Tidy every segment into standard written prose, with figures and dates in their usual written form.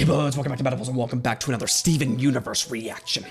buds, welcome back to Battles and welcome back to another Steven Universe reaction.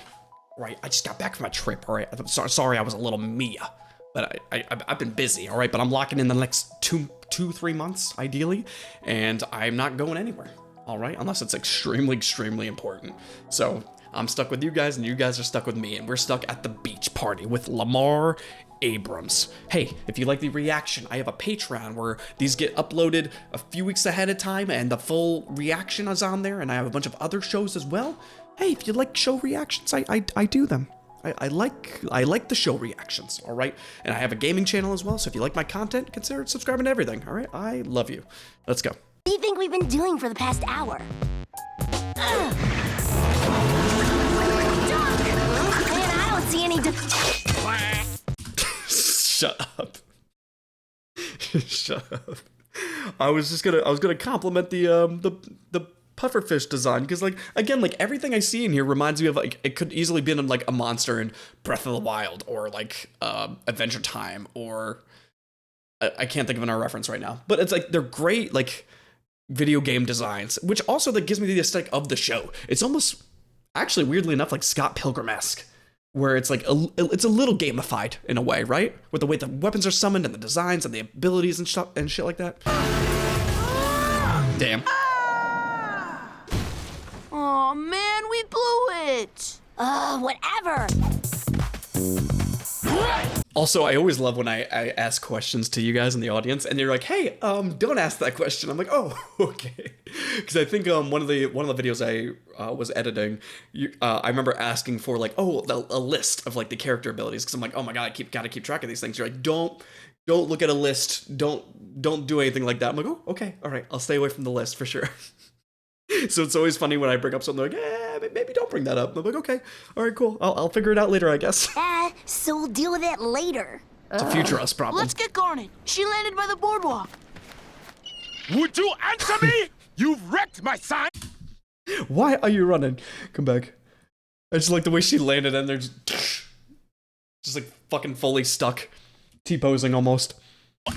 Right, I just got back from my trip, alright? I'm sorry I was a little Mia, but I've been busy, alright? But I'm locking in the next 3 months, ideally, and I'm not going anywhere, alright? Unless it's extremely important. So, I'm stuck with you guys, and you guys are stuck with me, and we're stuck at the beach party with Lamar Abrams. Hey, if you like the reaction, I have a Patreon where these get uploaded a few weeks ahead of time and the full reaction is on there, and I have a bunch of other shows as well. Hey, if you like show reactions, I do them. I like the show reactions, all right? And I have a gaming channel as well, so if you like my content, consider subscribing to everything, all right? I love you. Let's go. What do you think we've been doing for the past hour? Man, I don't see any Shut up. Shut up. I was gonna compliment the pufferfish design, because like again, like everything I see in here reminds me of like it could easily be in like a monster in Breath of the Wild or like Adventure Time, or I can't think of another reference right now, but it's like they're great like video game designs, which also that gives me the aesthetic of the show. It's almost actually weirdly enough like Scott Pilgrim-esque, where it's like it's a little gamified in a way, right? With the way the weapons are summoned and the designs and the abilities and stuff and shit like that. Damn. Oh man, we blew it. whatever. Also, I always love when I ask questions to you guys in the audience, and you're like, "Hey, don't ask that question." I'm like, "Oh, okay," because I think one of the videos I was editing, I remember asking for like, a list of like the character abilities, because I'm like, "Oh my god, gotta keep track of these things." You're like, "Don't look at a list. Don't do anything like that." I'm like, "Oh, okay, all right, I'll stay away from the list for sure." So it's always funny when I bring up something like, maybe don't bring that up. I'm like, okay, all right, cool. I'll figure it out later, I guess. So we'll deal with it later. It's a future us problem. Let's get Garnet. She landed by the boardwalk. Would you answer me? You've wrecked my sign. Why are you running? Come back. I just like the way she landed and they're just like fucking fully stuck. T-posing almost.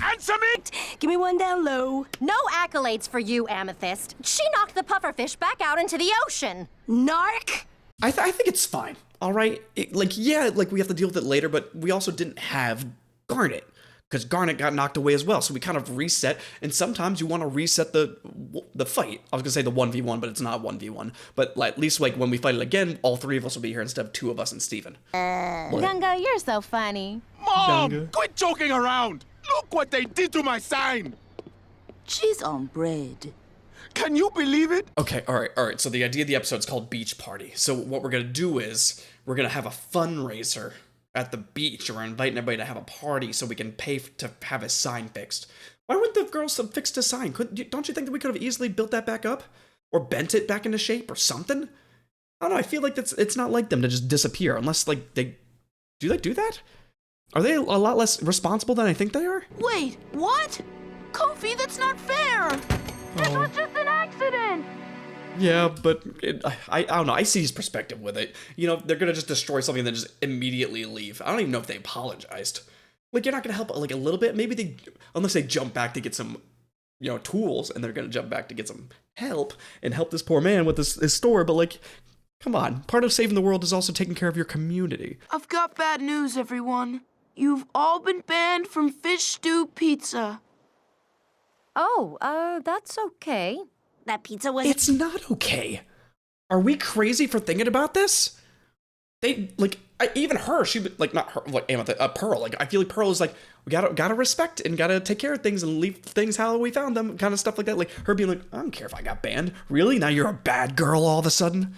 Answer me! Give me one down low. No accolades for you, Amethyst. She knocked the pufferfish back out into the ocean. Narc? I think it's fine, all right? Yeah, we have to deal with it later, but we also didn't have Garnet, because Garnet got knocked away as well, so we kind of reset, and sometimes you want to reset the fight. I was going to say the 1v1, but it's not 1v1. But at least like when we fight it again, all three of us will be here instead of two of us and Steven. Gunga, you're so funny. Mom, Gunga. quit joking around. Look what they did to my sign. She's on bread. Can you believe it? Okay, all right. So the idea of the episode is called Beach Party. So what we're gonna do is we're gonna have a fundraiser at the beach. We're inviting everybody to have a party so we can pay to have his sign fixed. Why wouldn't the girls have fixed his sign? Don't you think that we could have easily built that back up, or bent it back into shape, or something? I don't know. I feel like it's not like them to just disappear unless like they do that. Are they a lot less responsible than I think they are? Wait, what? Kofi, that's not fair. This was just an accident. Yeah, but I don't know. I see his perspective with it. You know, they're gonna just destroy something and then just immediately leave. I don't even know if they apologized. Like, you're not gonna help like a little bit. Maybe unless they jump back to get some, tools, and they're gonna jump back to get some help and help this poor man with his store. But like, come on. Part of saving the world is also taking care of your community. I've got bad news, everyone. You've all been banned from Fish Stew Pizza. Oh, that's okay. That pizza was... It's not okay. Are we crazy for thinking about this? They even her. She like not her. Like Amethyst, Pearl. Like I feel like Pearl is like we gotta respect and gotta take care of things and leave things how we found them. Kind of stuff like that. Like her being like, I don't care if I got banned. Really? Now you're a bad girl all of a sudden?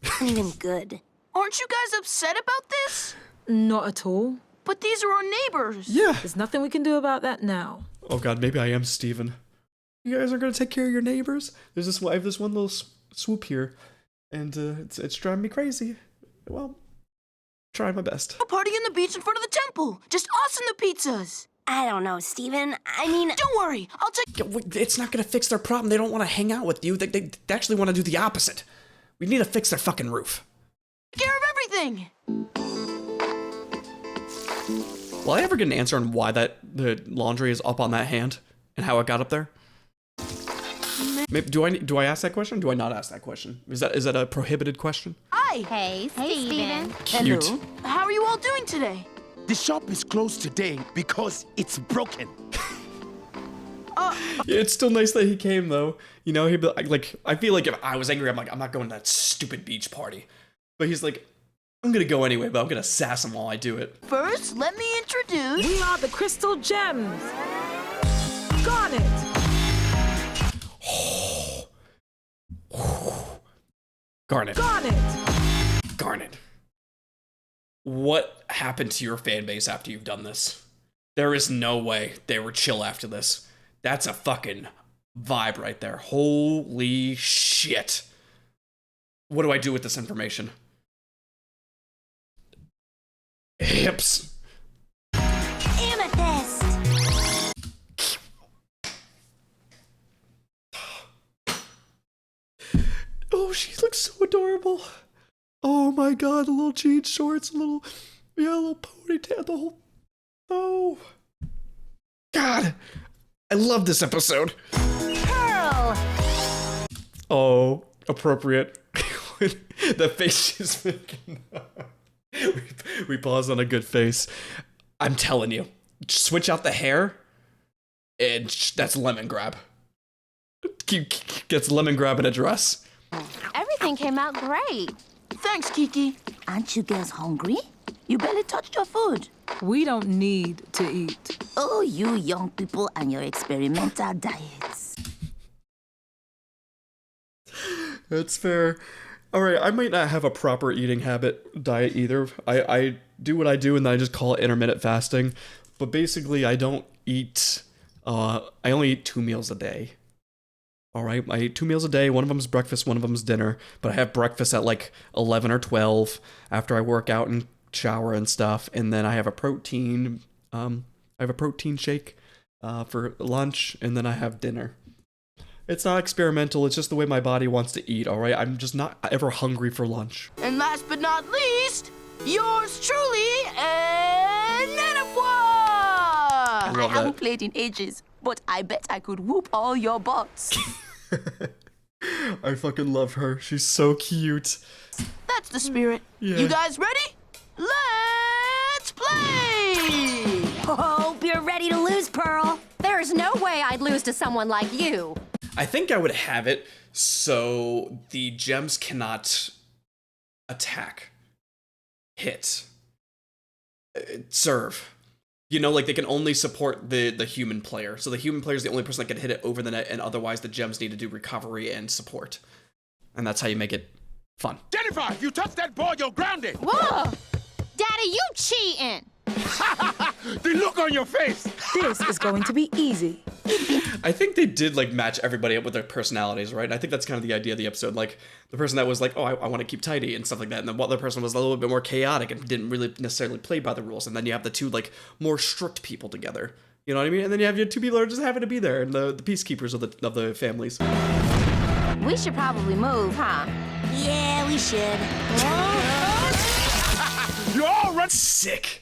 Not even good. Aren't you guys upset about this? Not at all. But these are our neighbors. Yeah. There's nothing we can do about that now. Oh god, maybe I am Steven. You guys are gonna take care of your neighbors? I have this one little swoop here, and it's driving me crazy. Well, trying my best. A party on the beach in front of the temple. Just us and the pizzas. I don't know, Steven. I mean... Don't worry, I'll take... It's not gonna fix their problem. They don't want to hang out with you. They actually want to do the opposite. We need to fix their fucking roof. care of everything. Will I ever get an answer on why the laundry is up on that hand and how it got up there? Maybe, do I ask that question? Or do I not ask that question? Is that a prohibited question? Hi. Hey, Steven. Cute. Hello. How are you all doing today? The shop is closed today because it's broken. It's still nice that he came though. You know, he'd be like, I feel like if I was angry, I'm like, I'm not going to that stupid beach party. But he's like, I'm gonna go anyway, but I'm gonna sass him while I do it. First, let me introduce... We are the Crystal Gems. Garnet. Garnet. Garnet. Garnet. What happened to your fan base after you've done this? There is no way they were chill after this. That's a fucking vibe right there. Holy shit. What do I do with this information? Hips. Amethyst! Oh, she looks so adorable. Oh my god, the little jean shorts, a little ponytail, the whole... Oh. God. I love this episode. Pearl. Oh, appropriate. The face she's making. We paused on a good face. I'm telling you, switch out the hair, and that's lemon grab. Gets lemon grab in a dress. Everything came out great. Thanks, Kiki. Aren't you girls hungry? You barely touched your food. We don't need to eat. Oh, you young people and your experimental diets. That's fair. All right, I might not have a proper eating diet either. I do what I do and then I just call it intermittent fasting. But basically, I don't eat, I only eat 2 meals a day. All right, I eat 2 meals a day. One of them is breakfast, one of them is dinner. But I have breakfast at like 11 or 12 after I work out and shower and stuff. And then I have a protein, shake for lunch, and then I have dinner. It's not experimental, it's just the way my body wants to eat, all right? I'm just not ever hungry for lunch. And last but not least, yours truly, Nenafwa! I haven't played in ages, but I bet I could whoop all your butts. I fucking love her. She's so cute. That's the spirit. Yeah. You guys ready? Let's play! Hope you're ready to lose, Pearl. There's no way I'd lose to someone like you. I think I would have it so the gems cannot attack, hit, serve. You know, like they can only support the human player. So the human player is the only person that can hit it over the net, and otherwise the gems need to do recovery and support. And that's how you make it fun. Jennifer, if you touch that ball, you're grounded. Whoa! Daddy, you cheating! The look on your face. This is going to be easy. I think they did like match everybody up with their personalities, right? And I think that's kind of the idea of the episode. Like the person that was like, oh, I want to keep tidy and stuff like that. And then the other person was a little bit more chaotic and didn't really necessarily play by the rules. And then you have the two like more strict people together. You know what I mean? And then you have your two people that are just happy to be there and the peacekeepers of the families. We should probably move, huh? Yeah, we should. You're all right. Sick.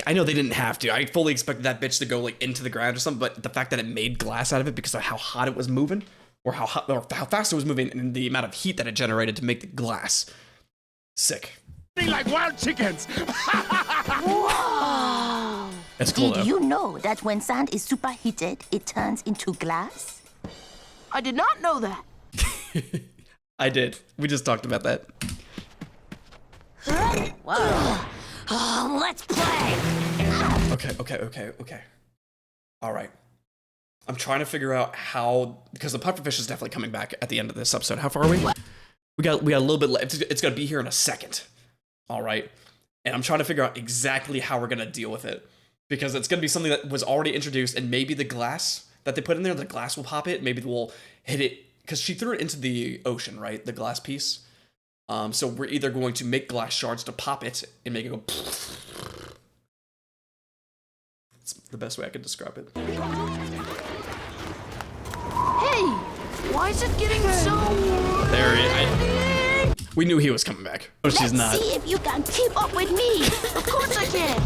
I know they didn't have to. I fully expected that bitch to go like into the ground or something, but the fact that it made glass out of it because of how hot it was moving, or how fast it was moving, and the amount of heat that it generated to make the glass. Sick. Like wild chickens. Whoa! That's cool Did though. you know that when sand is superheated, it turns into glass? I did not know that. I did. We just talked about that. Whoa. Oh, let's play! Okay. All right. I'm trying to figure out how, because the pufferfish is definitely coming back at the end of this episode. How far are we? We got a little bit left. It's gonna be here in a second. All right. And I'm trying to figure out exactly how we're gonna deal with it, because it's gonna be something that was already introduced, and maybe the glass that they put in there, the glass will pop it. Maybe we'll hit it because she threw it into the ocean, right? The glass piece. So we're either going to make glass shards to pop it and make it go. It's the best way I could describe it. Hey, why is it getting so... There he is. We knew he was coming back. Oh, she's not. Let's see if you can keep up with me. Of course I can.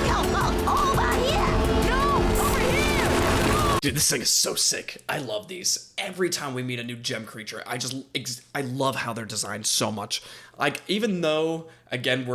How about over here? No, over here. Dude, this thing is so sick. I love these. Every time we meet a new gem creature, I love how they're designed so much. Like, even though, again,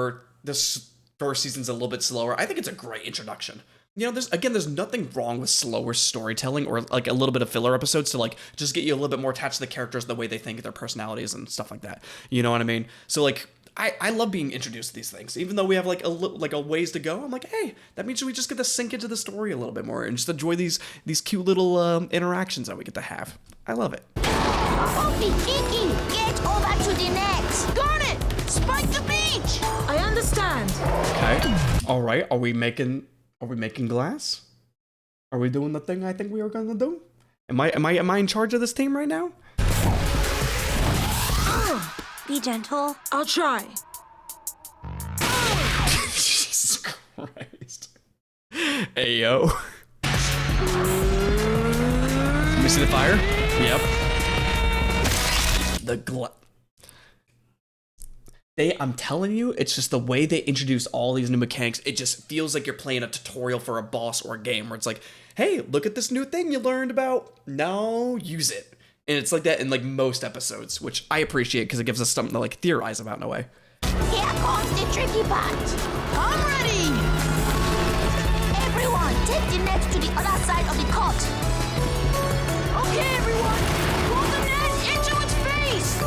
this first season's a little bit slower, I think it's a great introduction. You know, there's nothing wrong with slower storytelling or like a little bit of filler episodes to like just get you a little bit more attached to the characters, the way they think, their personalities and stuff like that. You know what I mean? So like, I love being introduced to these things, even though we have like a ways to go. I'm like, hey, that means we just get to sink into the story a little bit more and just enjoy these cute little interactions that we get to have. I love it. Opie, Kiki, get over to the net. Garnet, spike the beach. I understand. Okay. All right. Are we making glass? Are we doing the thing I think we are gonna do? Am I in charge of this team right now? Be gentle. I'll try. Jesus Christ. Ayo. Let me see the fire. Yep. I'm telling you, it's just the way they introduce all these new mechanics. It just feels like you're playing a tutorial for a boss or a game where it's like, hey, look at this new thing you learned about. Now use it. And it's like that in like most episodes, which I appreciate because it gives us something to like theorize about in a way. Here comes the tricky part. I'm ready. Everyone, take the net to the other side of the court. Okay, everyone. Pull the net into its face.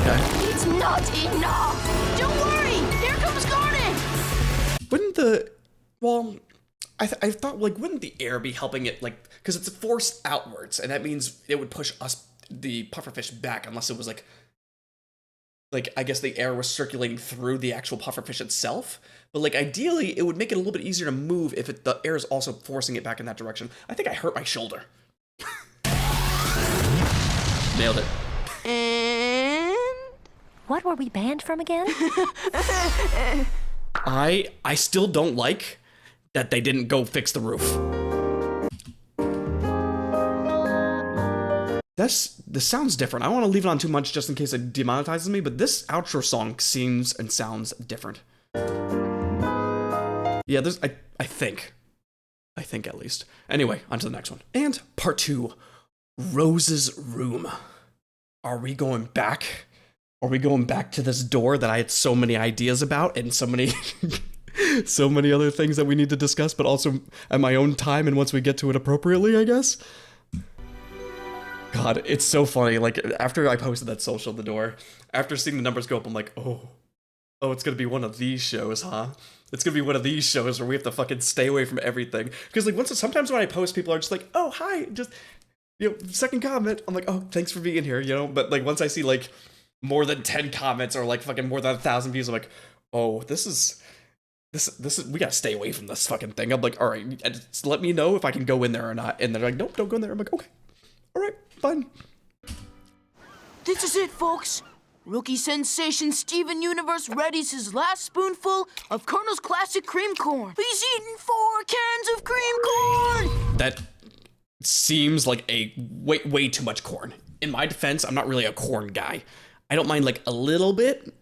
Okay. It's not enough. Don't worry. Here comes Garnet. I thought, like, wouldn't the air be helping it, like, because it's forced outwards, and that means it would push us, the pufferfish, back, unless it was, like, I guess the air was circulating through the actual pufferfish itself, but, like, ideally, it would make it a little bit easier to move if the air is also forcing it back in that direction. I think I hurt my shoulder. Nailed it. And What were we banned from again? I still don't like that they didn't go fix the roof. This sounds different. I don't want to leave it on too much just in case it demonetizes me, but this outro song seems and sounds different. Yeah, I think at least. Anyway, on to the next one. And part 2, Rose's room. Are we going back? Are we going back to this door that I had so many ideas about and so many so many other things that we need to discuss, but also at my own time and once we get to it appropriately, I guess? God, it's so funny. Like, after I posted that social the door, after seeing the numbers go up, I'm like, oh, it's gonna be one of these shows, huh? It's gonna be one of these shows where we have to fucking stay away from everything. Because, like, sometimes when I post, people are just like, oh, hi, just, you know, second comment. I'm like, oh, thanks for being here, you know? But, like, once I see, like, more than 10 comments or, like, fucking more than 1,000 views, I'm like, oh, this is, we gotta stay away from this fucking thing. I'm like, all right, just let me know if I can go in there or not. And they're like, nope, don't go in there. I'm like, okay, all right, fine. this is it, folks. Rookie sensation Steven Universe readies his last spoonful of Colonel's Classic Cream Corn. He's eaten 4 cans of cream corn. That seems like a way too much corn. In my defense, I'm not really a corn guy. I don't mind like a little bit,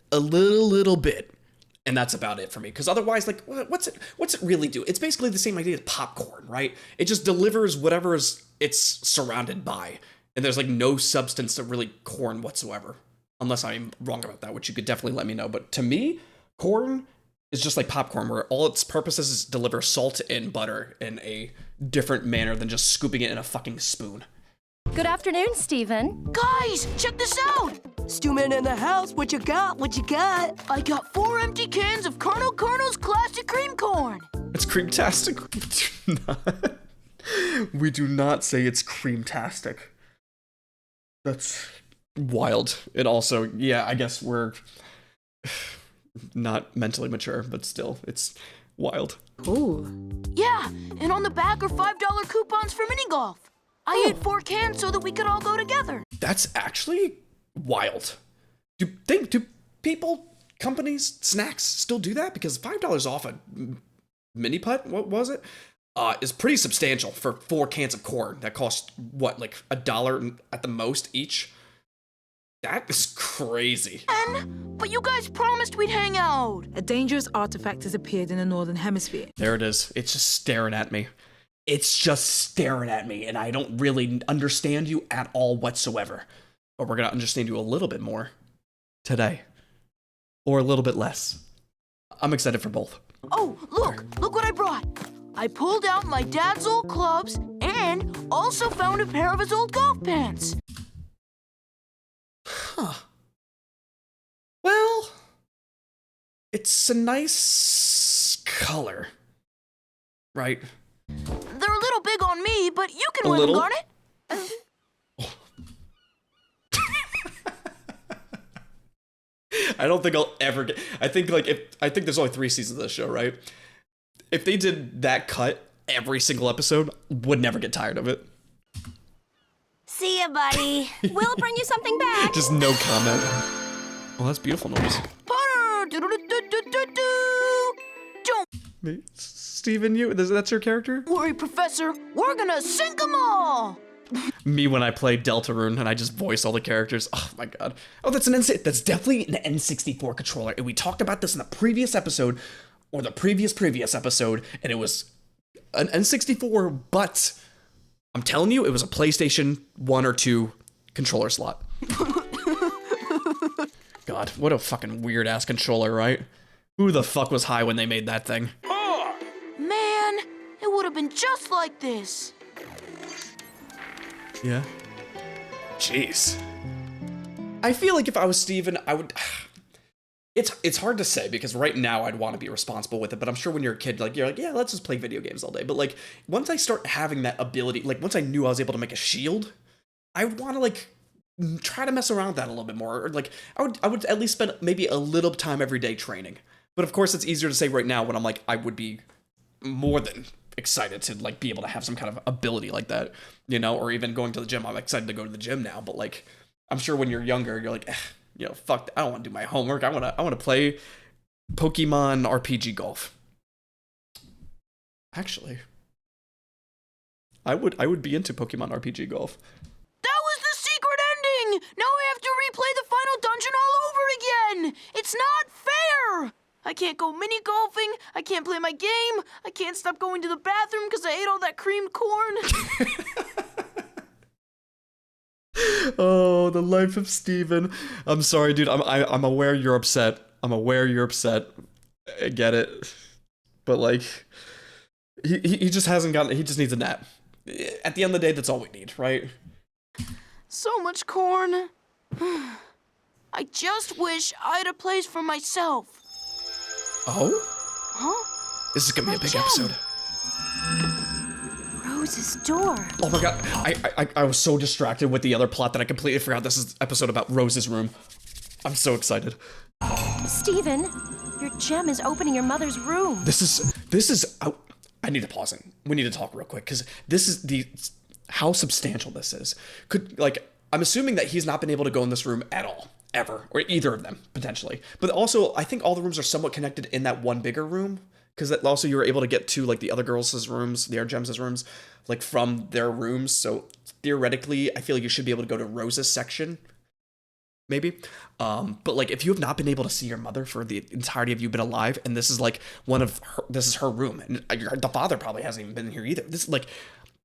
and that's about it for me. Because otherwise, like, what's it really do? It's basically the same idea as popcorn, right? It just delivers whatever it's surrounded by, and there's like no substance to really corn whatsoever. Unless I'm wrong about that, which you could definitely let me know. But to me, corn is just like popcorn, where all its purpose is to deliver salt and butter in a different manner than just scooping it in a fucking spoon. Good afternoon, Steven. Guys, check this out. Stewman in the house. What you got? What you got? I got 4 empty cans of Colonel's Classic Cream Corn. It's creamtastic. We do not say it's creamtastic. That's wild. And also, yeah, I guess we're not mentally mature, but still, it's wild. Ooh. Yeah, and on the back are $5 coupons for mini golf. I ate 4 cans so that we could all go together. That's actually wild. Do people, companies, snacks still do that? Because $5 off a mini putt, what was it? Is pretty substantial for 4 cans of corn that cost what, like $1 at the most each? That is crazy. But you guys promised we'd hang out. A dangerous artifact has appeared in the Northern Hemisphere. There it is. It's just staring at me. It's just staring at me, and I don't really understand you at all whatsoever. But we're going to understand you a little bit more today. Or a little bit less. I'm excited for both. Oh, look what I brought. I pulled out my dad's old clubs and also found a pair of his old golf pants. Huh. Well, it's a nice color, right? They're a little big on me, but you can A wear little? them, Garnet. I don't think I'll ever get. I think there's only 3 seasons of this show, right? If they did that cut every single episode, would never get tired of it. See ya, buddy. We'll bring you something back. Just no comment. Oh, that's beautiful noise. Potter! Do-do-do-do-do-do! Don't Steven, that's your character? worry, Professor. We're gonna sink them all! Me when I play Deltarune and I just voice all the characters. Oh my god. Oh, that's definitely an N64 controller. And we talked about this in the previous episode, or the previous episode, and it was an N64, but I'm telling you, it was a PlayStation 1 or 2 controller slot. God, what a fucking weird ass controller, right? Who the fuck was high when they made that thing? Man, it would have been just like this. Yeah. Jeez. I feel like if I was Steven, I would... It's hard to say, because right now I'd want to be responsible with it, but I'm sure when you're a kid, like, you're like, yeah, let's just play video games all day. But, like, once I start having that ability, like, once I knew I was able to make a shield, I would want to, like, try to mess around with that a little bit more. Or, like, I would at least spend maybe a little time every day training. But, of course, it's easier to say right now when I'm like, I would be more than excited to, like, be able to have some kind of ability like that, you know? Or even going to the gym. I'm excited to go to the gym now, but, like, I'm sure when you're younger, you're like, you know, fuck, I don't want to do my homework. I want to play Pokemon RPG Golf. Actually, I would be into Pokemon RPG Golf. That was the secret ending! Now I have to replay the final dungeon all over again! It's not fair! I can't go mini golfing, I can't play my game, I can't stop going to the bathroom because I ate all that creamed corn. Oh, the life of Steven. I'm sorry, dude. I'm aware you're upset. I'm aware you're upset. I get it. But, like, he just hasn't gotten... He just needs a nap. At the end of the day, that's all we need, right? So much corn. I just wish I had a place for myself. Oh? Huh? This is gonna be a big episode. Rose's door. Oh my god, I was so distracted with the other plot that I completely forgot this is an episode about Rose's room. I'm so excited. Steven, your gem is opening your mother's room. This is I need to pause it. We need to talk real quick, because this is how substantial this is. I'm assuming that he's not been able to go in this room at all, ever, or either of them, potentially. But also, I think all the rooms are somewhat connected in that one bigger room, because also you were able to get to, like, the other girls' rooms, the other gems' rooms, like, from their rooms. So theoretically, I feel like you should be able to go to Rose's section, maybe. But, like, if you have not been able to see your mother for the entirety of you've been alive, and this is, like, this is her room, and the father probably hasn't even been here either.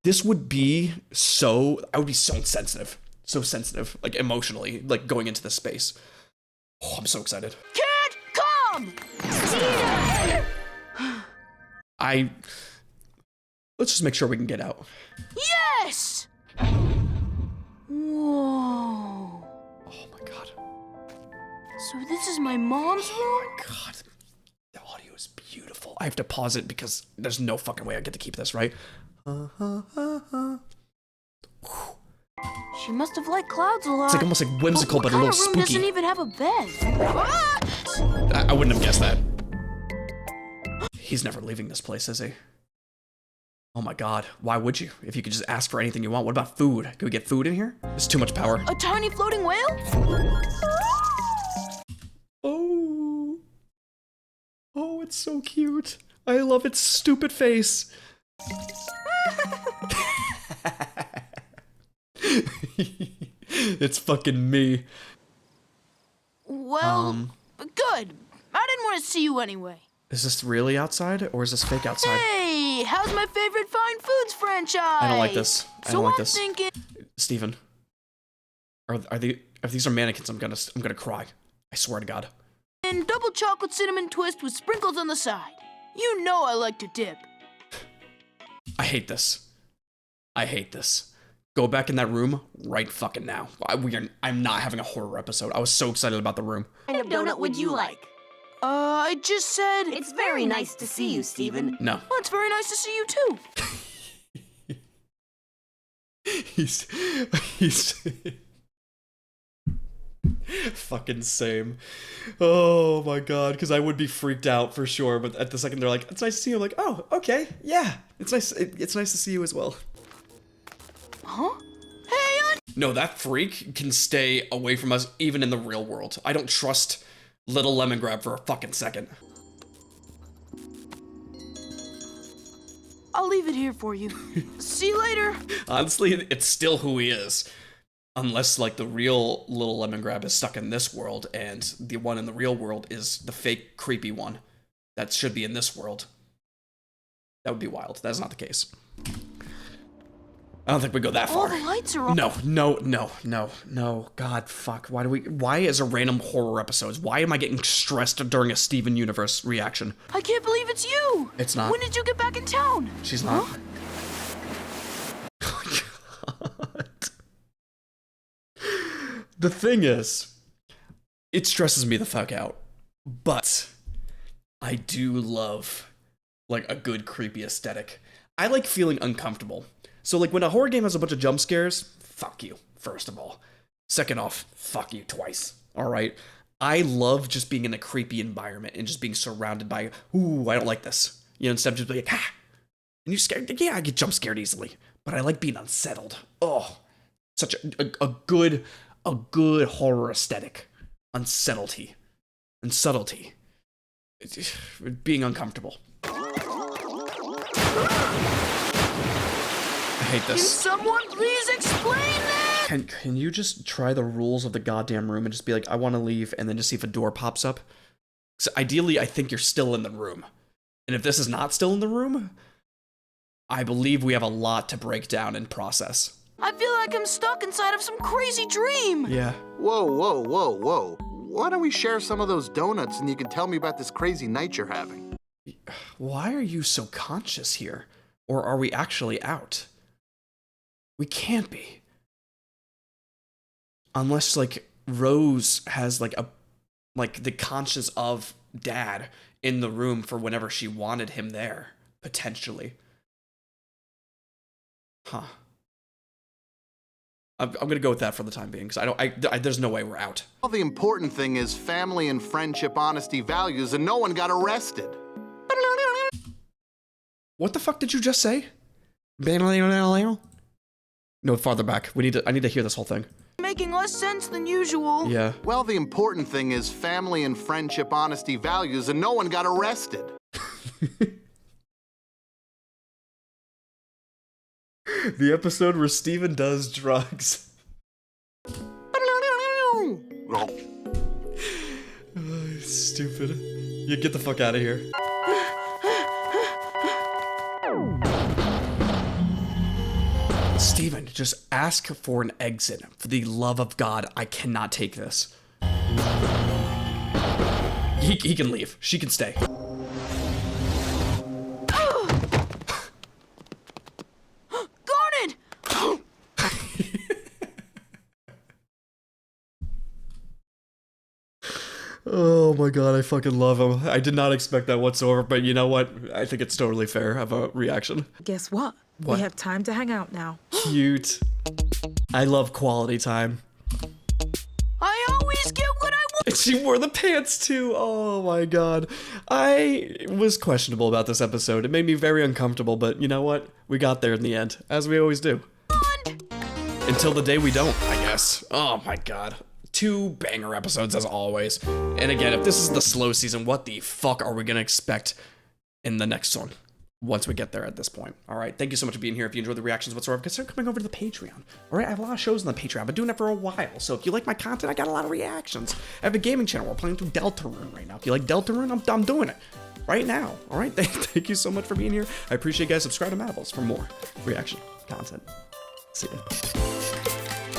This would be so, I would be so sensitive, like, emotionally, like, going into this space. Oh, I'm so excited. Can't come! Steven! Let's just make sure we can get out. Yes! Whoa. Oh my god. So this is my mom's room? Oh my god. The audio is beautiful. I have to pause it because there's no fucking way I get to keep this, right? She must have liked clouds a lot. It's like almost like whimsical, but a little What kind of room spooky. doesn't even have a bed? What? I wouldn't have guessed that. He's never leaving this place, is he? Oh my god, why would you? If you could just ask for anything you want. What about food? Can we get food in here? There's too much power. A tiny floating whale? Oh. Oh, it's so cute. I love its stupid face. It's fucking me. well, good. I didn't want to see you anyway. Is this really outside or is this fake outside? Hey, how's my favorite fine foods franchise? I don't like this. I don't like this. So I'm thinking... Steven, if these are mannequins, I'm gonna cry. I swear to God. And double chocolate cinnamon twist with sprinkles on the side. You know I like to dip. I hate this. I hate this. Go back in that room right fucking now. I'm not having a horror episode. I was so excited about the room. What kind of donut would you like? I just said... It's very nice to see you, Steven. No. Well, it's very nice to see you too. He's fucking same. Oh my God, because I would be freaked out for sure, but at the second they're like, it's nice to see you, I'm like, oh, okay, yeah. It's nice to see you as well. Huh? Hey, No, that freak can stay away from us even in the real world. I don't trust little Lemon Grab for a fucking second. I'll leave it here for you. See you later. Honestly, it's still who he is. Unless, like, the real little Lemon Grab is stuck in this world, and the one in the real world is the fake, creepy one that should be in this world. That would be wild. That's not the case. I don't think we go that All far. the lights are on. No. God, fuck. Why is a random horror episodes? Why am I getting stressed during a Steven Universe reaction? I can't believe it's you. It's not. When did you get back in town? She's not. Huh? Oh, God. The thing is, it stresses me the fuck out, but I do love, like, a good creepy aesthetic. I like feeling uncomfortable. So, like, when a horror game has a bunch of jump scares, fuck you, first of all. Second off, fuck you twice, alright? I love just being in a creepy environment and just being surrounded by, ooh, I don't like this. You know, instead of just being like, ah, and you're scared. Yeah, I get jump scared easily, but I like being unsettled. Oh, such a good horror aesthetic. Unsettlety. And subtlety. Being uncomfortable. I hate Can this. someone please explain that? Can you just try the rules of the goddamn room and just be like, I want to leave, and then just see if a door pops up? So ideally, I think you're still in the room. And if this is not still in the room, I believe we have a lot to break down and process. I feel like I'm stuck inside of some crazy dream. Yeah. Whoa. Why don't we share some of those donuts and you can tell me about this crazy night you're having? Why are you so conscious here? Or are we actually out? We can't be. Unless, like, Rose has, like, the conscience of Dad in the room for whenever she wanted him there. Potentially. Huh. I'm gonna go with that for the time being, because there's no way we're out. Well, the important thing is family and friendship, honesty, values, and no one got arrested. What the fuck did you just say? No, farther back. I need to hear this whole thing. Making less sense than usual. Yeah. Well, the important thing is family and friendship, honesty, values, and no one got arrested. The episode where Steven does drugs. Stupid. You get the fuck out of here. Steven, just ask for an exit. For the love of God, I cannot take this. He can leave. She can stay. Garnet! Oh my God, I fucking love him. I did not expect that whatsoever, but you know what? I think it's totally fair of a reaction. Guess what? What? We have time to hang out now. Cute. I love quality time. I always get what I want. And she wore the pants too. Oh my God. I was questionable about this episode. It made me very uncomfortable, but you know what? We got there in the end, as we always do. Until the day we don't, I guess. Oh my God. 2 banger episodes as always. And again, if this is the slow season, what the fuck are we gonna expect in the next one? once we get there at this point. All right, thank you so much for being here. If you enjoyed the reactions whatsoever, consider coming over to the Patreon. All right, I have a lot of shows on the Patreon. I've been doing it for a while, so if you like my content, I got a lot of reactions. I have a gaming channel. We're playing through Deltarune right now. If you like Deltarune, I'm doing it right now. All right, thank you so much for being here. I appreciate you guys. Subscribe to Madables for more reaction content. See ya.